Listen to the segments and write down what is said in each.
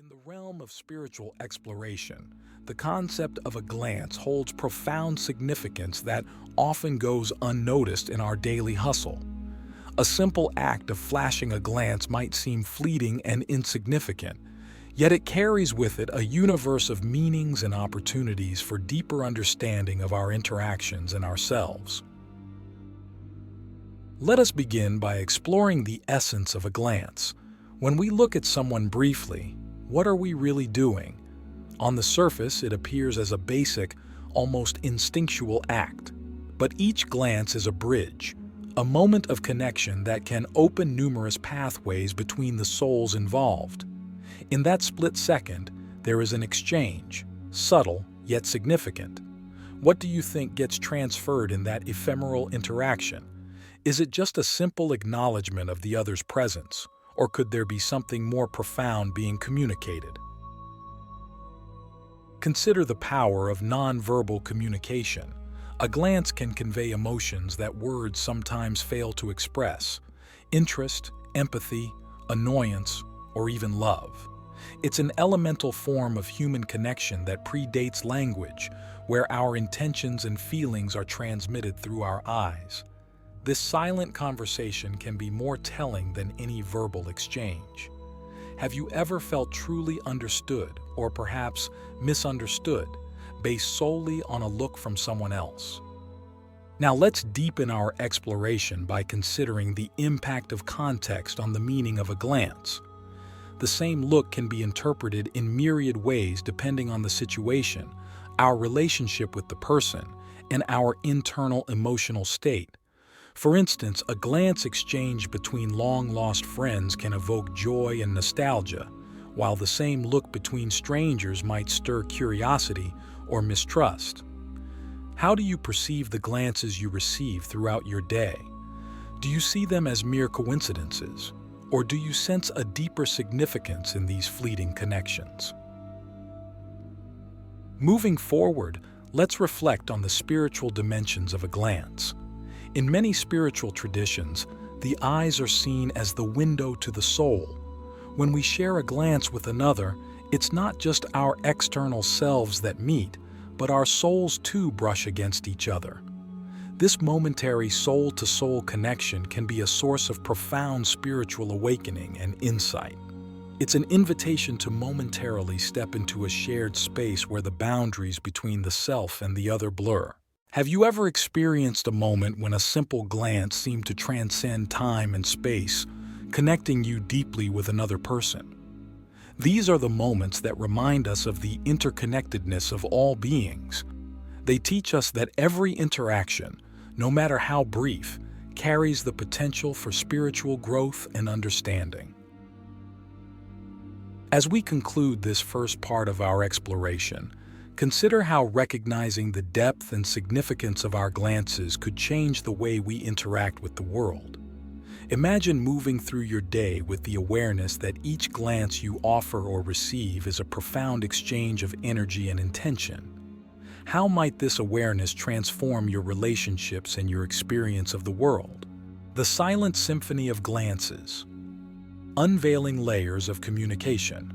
In the realm of spiritual exploration, the concept of a glance holds profound significance that often goes unnoticed in our daily hustle. A simple act of flashing a glance might seem fleeting and insignificant, yet it carries with it a universe of meanings and opportunities for deeper understanding of our interactions and ourselves. Let us begin by exploring the essence of a glance. When we look at someone briefly, what are we really doing? On the surface, it appears as a basic, almost instinctual act. But each glance is a bridge, a moment of connection that can open numerous pathways between the souls involved. In that split second, there is an exchange, subtle yet significant. What do you think gets transferred in that ephemeral interaction? Is it just a simple acknowledgement of the other's presence? Or could there be something more profound being communicated? Consider the power of nonverbal communication. A glance can convey emotions that words sometimes fail to express: interest, empathy, annoyance, or even love. It's an elemental form of human connection that predates language, where our intentions and feelings are transmitted through our eyes. This silent conversation can be more telling than any verbal exchange. Have you ever felt truly understood, or perhaps misunderstood, based solely on a look from someone else? Now let's deepen our exploration by considering the impact of context on the meaning of a glance. The same look can be interpreted in myriad ways depending on the situation, our relationship with the person, and our internal emotional state. For instance, a glance exchanged between long-lost friends can evoke joy and nostalgia, while the same look between strangers might stir curiosity or mistrust. How do you perceive the glances you receive throughout your day? Do you see them as mere coincidences, or do you sense a deeper significance in these fleeting connections? Moving forward, let's reflect on the spiritual dimensions of a glance. In many spiritual traditions, the eyes are seen as the window to the soul. When we share a glance with another, it's not just our external selves that meet, but our souls too brush against each other. This momentary soul-to-soul connection can be a source of profound spiritual awakening and insight. It's an invitation to momentarily step into a shared space where the boundaries between the self and the other blur. Have you ever experienced a moment when a simple glance seemed to transcend time and space, connecting you deeply with another person? These are the moments that remind us of the interconnectedness of all beings. They teach us that every interaction, no matter how brief, carries the potential for spiritual growth and understanding. As we conclude this first part of our exploration, consider how recognizing the depth and significance of our glances could change the way we interact with the world. Imagine moving through your day with the awareness that each glance you offer or receive is a profound exchange of energy and intention. How might this awareness transform your relationships and your experience of the world? The silent symphony of glances. Unveiling layers of communication.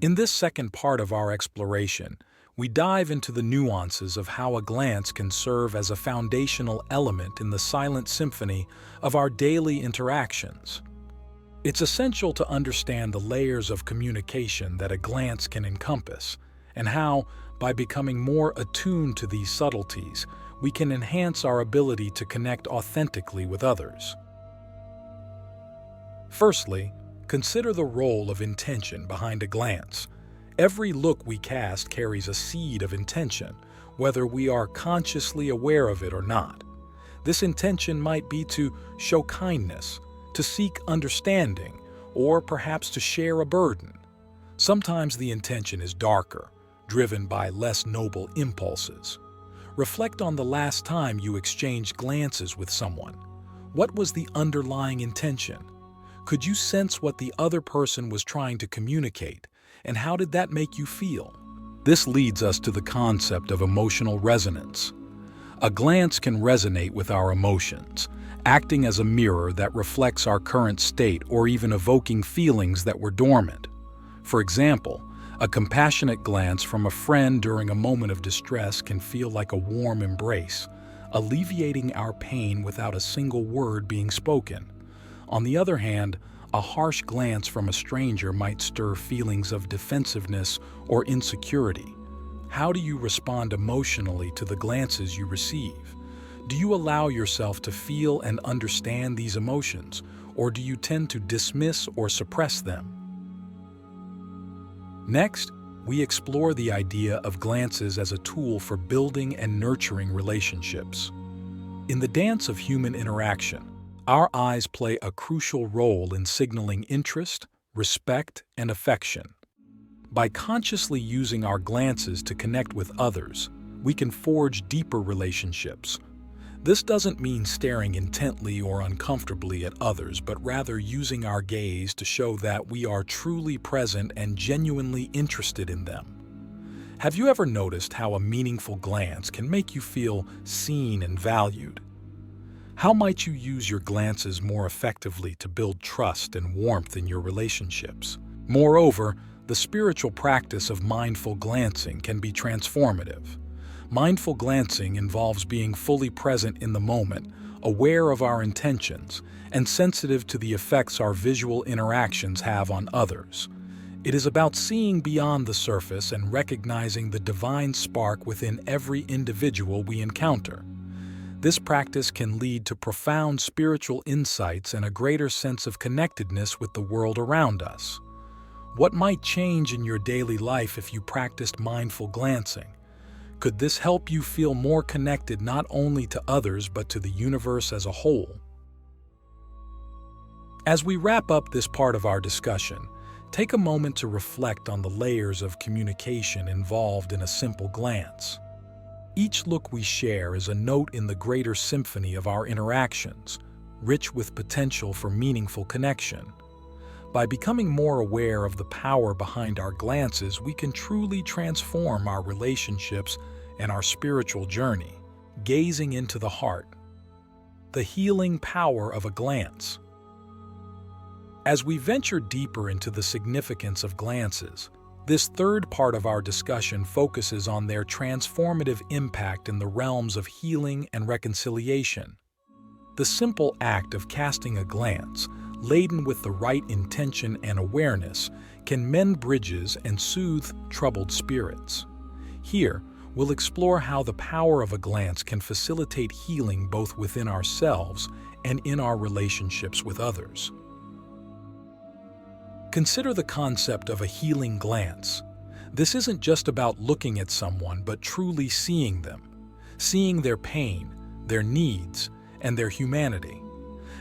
In this second part of our exploration, we dive into the nuances of how a glance can serve as a foundational element in the silent symphony of our daily interactions. It's essential to understand the layers of communication that a glance can encompass, and how, by becoming more attuned to these subtleties, we can enhance our ability to connect authentically with others. Firstly, consider the role of intention behind a glance. Every look we cast carries a seed of intention, whether we are consciously aware of it or not. This intention might be to show kindness, to seek understanding, or perhaps to share a burden. Sometimes the intention is darker, driven by less noble impulses. Reflect on the last time you exchanged glances with someone. What was the underlying intention? Could you sense what the other person was trying to communicate, and how did that make you feel? This leads us to the concept of emotional resonance. A glance can resonate with our emotions, acting as a mirror that reflects our current state or even evoking feelings that were dormant. For example, a compassionate glance from a friend during a moment of distress can feel like a warm embrace, alleviating our pain without a single word being spoken. On the other hand, a harsh glance from a stranger might stir feelings of defensiveness or insecurity. How do you respond emotionally to the glances you receive? Do you allow yourself to feel and understand these emotions, or do you tend to dismiss or suppress them? Next, we explore the idea of glances as a tool for building and nurturing relationships. In the dance of human interaction, our eyes play a crucial role in signaling interest, respect, and affection. By consciously using our glances to connect with others, we can forge deeper relationships. This doesn't mean staring intently or uncomfortably at others, but rather using our gaze to show that we are truly present and genuinely interested in them. Have you ever noticed how a meaningful glance can make you feel seen and valued? How might you use your glances more effectively to build trust and warmth in your relationships? Moreover, the spiritual practice of mindful glancing can be transformative. Mindful glancing involves being fully present in the moment, aware of our intentions, and sensitive to the effects our visual interactions have on others. It is about seeing beyond the surface and recognizing the divine spark within every individual we encounter. This practice can lead to profound spiritual insights and a greater sense of connectedness with the world around us. What might change in your daily life if you practiced mindful glancing? Could this help you feel more connected not only to others but to the universe as a whole? As we wrap up this part of our discussion, take a moment to reflect on the layers of communication involved in a simple glance. Each look we share is a note in the greater symphony of our interactions, rich with potential for meaningful connection. By becoming more aware of the power behind our glances, we can truly transform our relationships and our spiritual journey. Gazing into the heart. The healing power of a glance. As we venture deeper into the significance of glances, this third part of our discussion focuses on their transformative impact in the realms of healing and reconciliation. The simple act of casting a glance, laden with the right intention and awareness, can mend bridges and soothe troubled spirits. Here, we'll explore how the power of a glance can facilitate healing both within ourselves and in our relationships with others. Consider the concept of a healing glance. This isn't just about looking at someone, but truly seeing them, seeing their pain, their needs, and their humanity.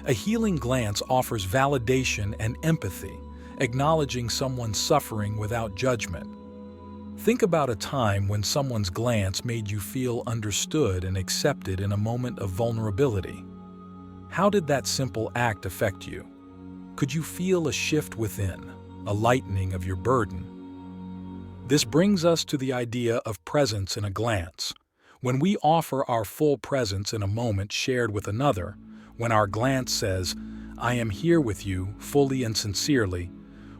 A healing glance offers validation and empathy, acknowledging someone's suffering without judgment. Think about a time when someone's glance made you feel understood and accepted in a moment of vulnerability. How did that simple act affect you? Could you feel a shift within, a lightening of your burden? This brings us to the idea of presence in a glance. When we offer our full presence in a moment shared with another, when our glance says, "I am here with you, fully and sincerely,"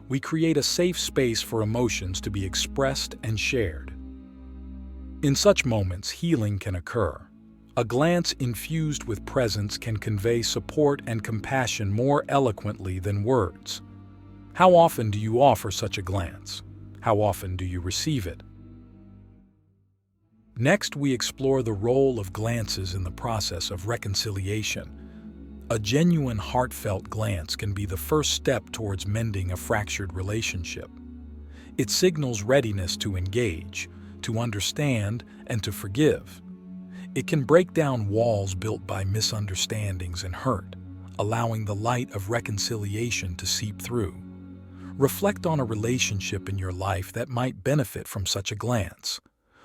we create a safe space for emotions to be expressed and shared. In such moments, healing can occur. A glance infused with presence can convey support and compassion more eloquently than words. How often do you offer such a glance? How often do you receive it? Next, we explore the role of glances in the process of reconciliation. A genuine, heartfelt glance can be the first step towards mending a fractured relationship. It signals readiness to engage, to understand, and to forgive. It can break down walls built by misunderstandings and hurt, allowing the light of reconciliation to seep through. Reflect on a relationship in your life that might benefit from such a glance.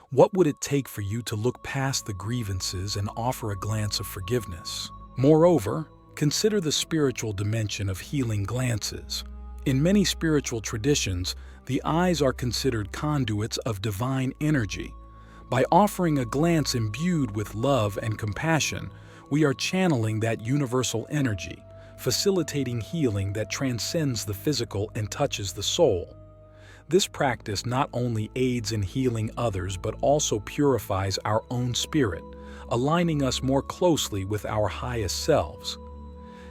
What would it take for you to look past the grievances and offer a glance of forgiveness? Moreover, consider the spiritual dimension of healing glances. In many spiritual traditions, the eyes are considered conduits of divine energy. By offering a glance imbued with love and compassion, we are channeling that universal energy, facilitating healing that transcends the physical and touches the soul. This practice not only aids in healing others but also purifies our own spirit, aligning us more closely with our highest selves.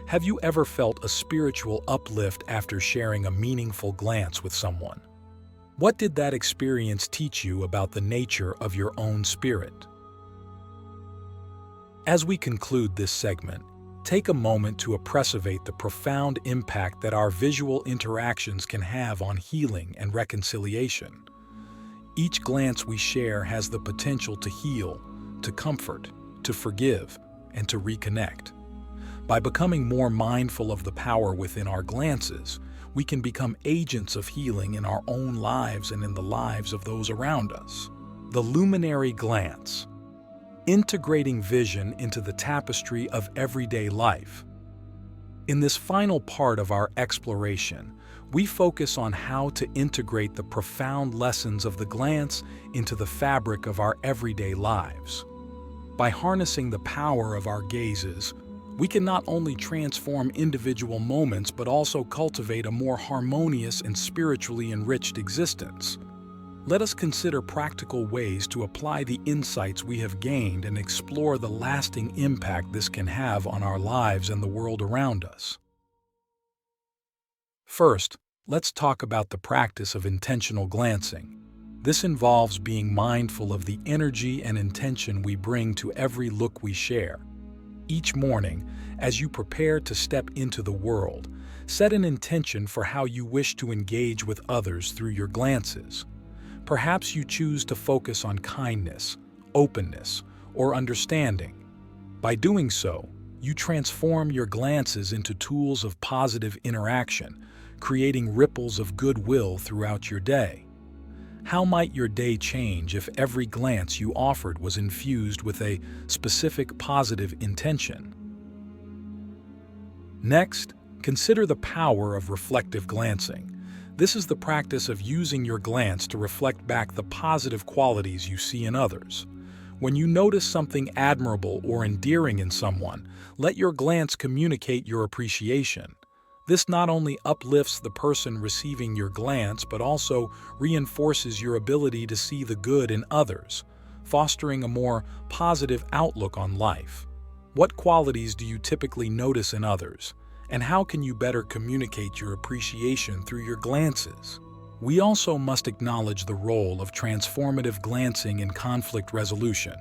Have you ever felt a spiritual uplift after sharing a meaningful glance with someone? What did that experience teach you about the nature of your own spirit? As we conclude this segment, take a moment to appreciate the profound impact that our visual interactions can have on healing and reconciliation. Each glance we share has the potential to heal, to comfort, to forgive, and to reconnect. By becoming more mindful of the power within our glances, we can become agents of healing in our own lives and in the lives of those around us. The luminary glance, integrating vision into the tapestry of everyday life. In this final part of our exploration, we focus on how to integrate the profound lessons of the glance into the fabric of our everyday lives. By harnessing the power of our gazes, we can not only transform individual moments but also cultivate a more harmonious and spiritually enriched existence. Let us consider practical ways to apply the insights we have gained and explore the lasting impact this can have on our lives and the world around us. First, let's talk about the practice of intentional glancing. This involves being mindful of the energy and intention we bring to every look we share. Each morning, as you prepare to step into the world, set an intention for how you wish to engage with others through your glances. Perhaps you choose to focus on kindness, openness, or understanding. By doing so, you transform your glances into tools of positive interaction, creating ripples of goodwill throughout your day. How might your day change if every glance you offered was infused with a specific positive intention? Next, consider the power of reflective glancing. This is the practice of using your glance to reflect back the positive qualities you see in others. When you notice something admirable or endearing in someone, let your glance communicate your appreciation. This not only uplifts the person receiving your glance but also reinforces your ability to see the good in others, fostering a more positive outlook on life. What qualities do you typically notice in others, and how can you better communicate your appreciation through your glances? We also must acknowledge the role of transformative glancing in conflict resolution.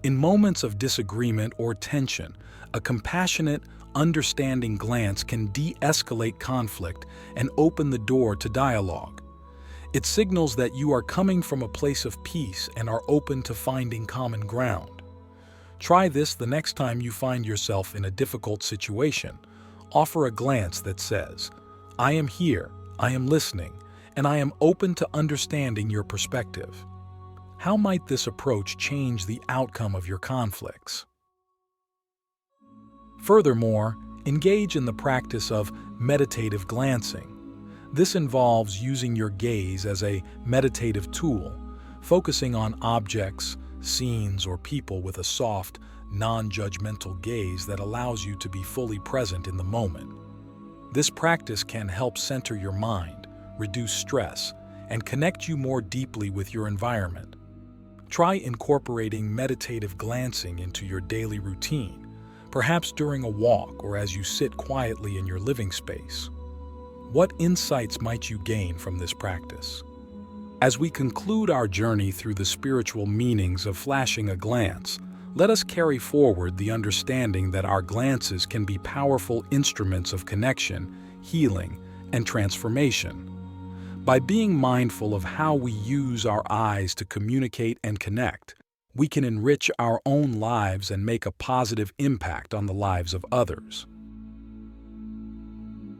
In moments of disagreement or tension, a compassionate, understanding glance can de-escalate conflict and open the door to dialogue. It signals that you are coming from a place of peace and are open to finding common ground. Try this the next time you find yourself in a difficult situation. Offer a glance that says, "I am here, I am listening, and I am open to understanding your perspective." How might this approach change the outcome of your conflicts? Furthermore, engage in the practice of meditative glancing. This involves using your gaze as a meditative tool, focusing on objects, scenes, or people with a soft, non-judgmental gaze that allows you to be fully present in the moment. This practice can help center your mind, reduce stress, and connect you more deeply with your environment. Try incorporating meditative glancing into your daily routine, perhaps during a walk or as you sit quietly in your living space. What insights might you gain from this practice? As we conclude our journey through the spiritual meanings of flashing a glance, let us carry forward the understanding that our glances can be powerful instruments of connection, healing, and transformation. By being mindful of how we use our eyes to communicate and connect, we can enrich our own lives and make a positive impact on the lives of others.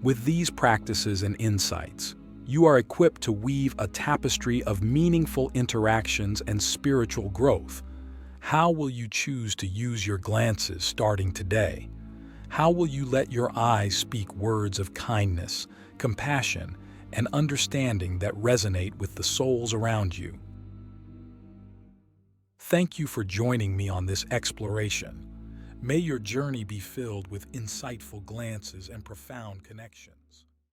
With these practices and insights, you are equipped to weave a tapestry of meaningful interactions and spiritual growth. How will you choose to use your glances starting today? How will you let your eyes speak words of kindness, compassion, and understanding that resonate with the souls around you? Thank you for joining me on this exploration. May your journey be filled with insightful glances and profound connections.